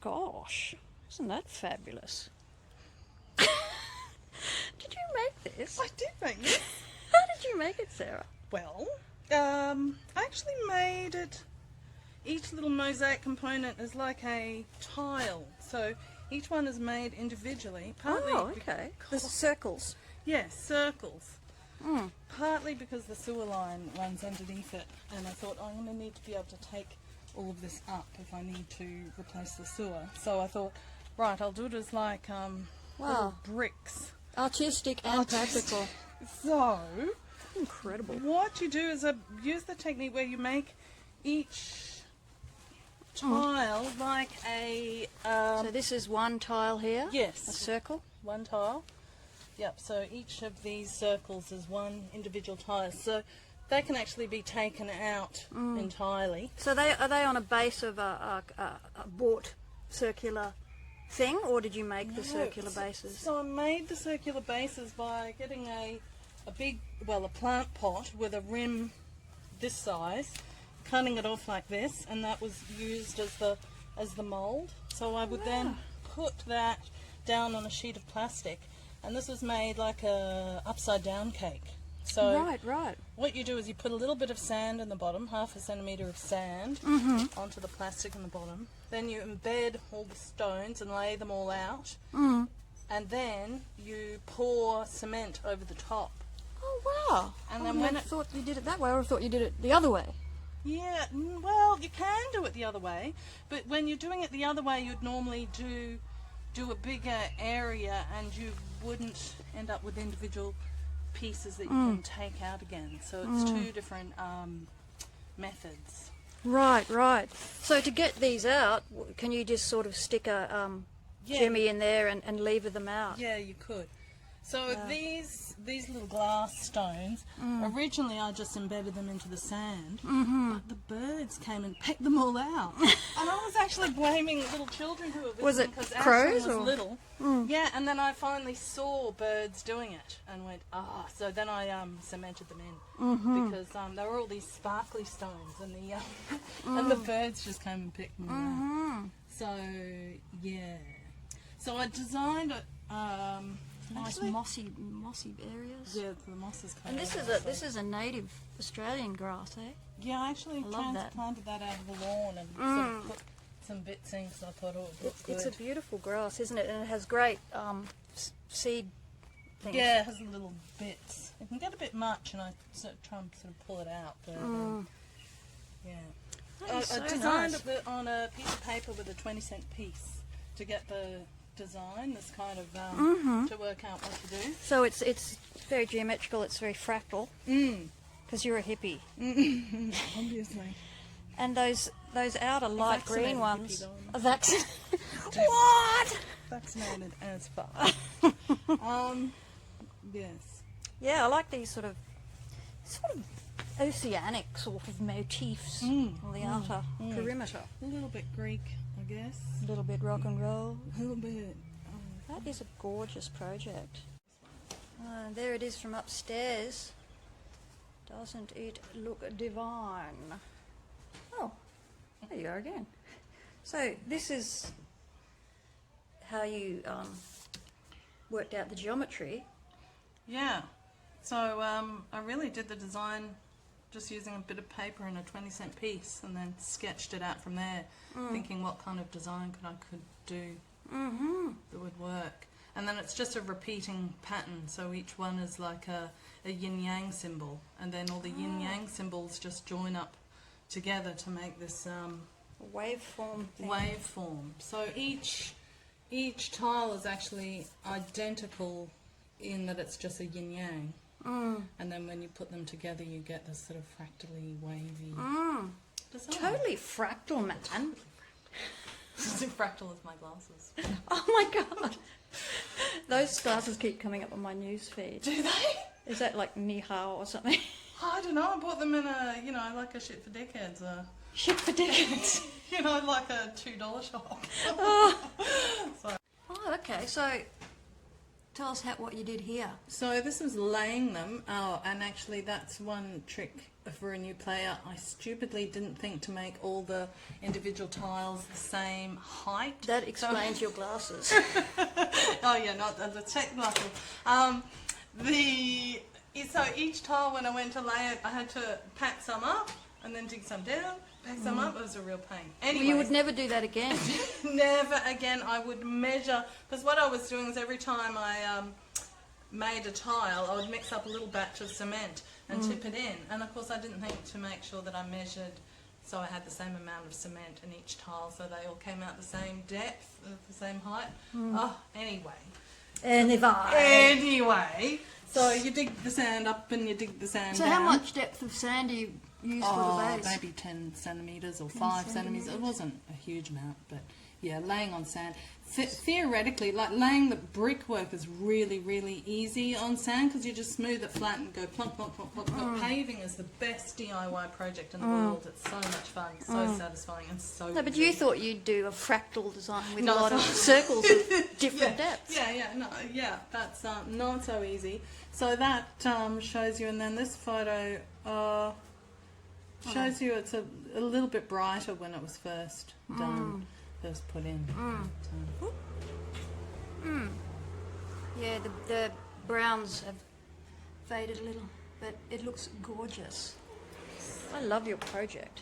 gosh, isn't that fabulous? Did you make this? I did make this. How did you make it, Sarah? Well, I actually made it, each little mosaic component is like a tile. So each one is made individually. Partly okay. There's circles. Yes, circles. Mm. Partly because the sewer line runs underneath it, and I thought I'm going to need to be able to take all of this up if I need to replace the sewer. So I thought, right, I'll do it as like little bricks. Artistic and practical. So, incredible. what you do is use the technique where you make each tile like a... so this is one tile here? Yes. A circle? One tile. Yep, so each of these circles is one individual tile. So they can actually be taken out entirely. So are they on a base of a bought circular thing, or did you make the circular bases? So I made the circular bases by getting a plant pot with a rim this size, cutting it off like this, and that was used as the mould. So I would then put that down on a sheet of plastic, and this was made like a upside down cake. So right. what you do is you put a little bit of sand in the bottom, 1/2 centimetre of sand onto the plastic in the bottom. Then you embed all the stones and lay them all out. And then you pour cement over the top. Oh wow! And I then when thought you did it that way, or I thought you did it the other way. Yeah, well, you can do it the other way, but when you're doing it the other way, you'd normally do a bigger area, and you wouldn't end up with individual pieces that you can take out again. So it's two different methods. Right. So to get these out, can you just sort of stick a jimmy in there and lever them out? Yeah, you could. So these little glass stones, originally I just embedded them into the sand, but the birds came and pecked them all out. And I was actually blaming little children who were visiting. Was it because crows Ashton was or? little. Yeah, and then I finally saw birds doing it and went, so then I cemented them in because there were all these sparkly stones, and and the birds just came and picked them all out. So yeah, so I designed it. Nice mossy areas. Yeah, the moss is And this is a native Australian grass, eh? Yeah, I actually transplanted that out of the lawn and sort of put some bits in because I thought it would look good. It's a beautiful grass, isn't it? And it has great seed things. Yeah, it has little bits. It can get a bit much, and I try and sort of pull it out. But yeah, I designed it on a piece of paper with a 20-cent piece to get the design, this kind of to work out what to do. So it's very geometrical, it's very fractal, because you're a hippie. Obviously. And those outer light green ones are vaccinated. What? Vaccinated as fuck. Yes. Yeah, I like these sort of oceanic sort of motifs on the outer perimeter. A little bit Greek, I guess. A little bit rock and roll. A little bit. That is a gorgeous project. There it is from upstairs. Doesn't it look divine? Oh, there you are again. So this is how you worked out the geometry. Yeah. So I really did the design just using a bit of paper and a 20-cent piece, and then sketched it out from there, thinking what kind of design I could do that would work. And then it's just a repeating pattern, so each one is like a yin-yang symbol, and then all the yin-yang symbols just join up together to make this Waveform thing. waveform. So each tile is actually identical in that it's just a yin-yang. And then when you put them together, you get this sort of fractally wavy design. Totally fractal, man. As fractal as my glasses. Oh my god. Those glasses keep coming up on my news feed. Do they? Is that like Ni Hao or something? I don't know. I bought them in a, like a shit for dickheads. Shit for dickheads. Like a $2 shop. Oh, okay. So tell us what you did here. So this is laying them, and actually that's one trick for a new player, I stupidly didn't think to make all the individual tiles the same height. That explains your glasses. Oh yeah, not the check glasses. So each tile, when I went to lay it, I had to pack some up and then dig some down, pack some up. It was a real pain. Anyway, Well, you would never do that again. never again. I would measure, because what I was doing is every time I made a tile, I would mix up a little batch of cement and tip it in. And of course I didn't think to make sure that I measured so I had the same amount of cement in each tile so they all came out the same depth, the same height. Oh, Anyway, so you dig the sand up and you dig the sand down. So how much depth of sand do you use for the base? Maybe 10 centimetres or 5 centimetres. It wasn't a huge amount, but yeah, laying on sand. Theoretically, like laying the brickwork is really, really easy on sand because you just smooth it flat and go plunk, plunk, plunk, plunk. But paving is the best DIY project in the world. It's so much fun, so satisfying, and so No, but easy. you thought you'd do a fractal design with a lot of circles of different depths. That's not so easy. So that shows you, and then this photo shows you it's a little bit brighter when it was first done, first put in. Yeah, the browns have faded a little, but it looks gorgeous. I love your project.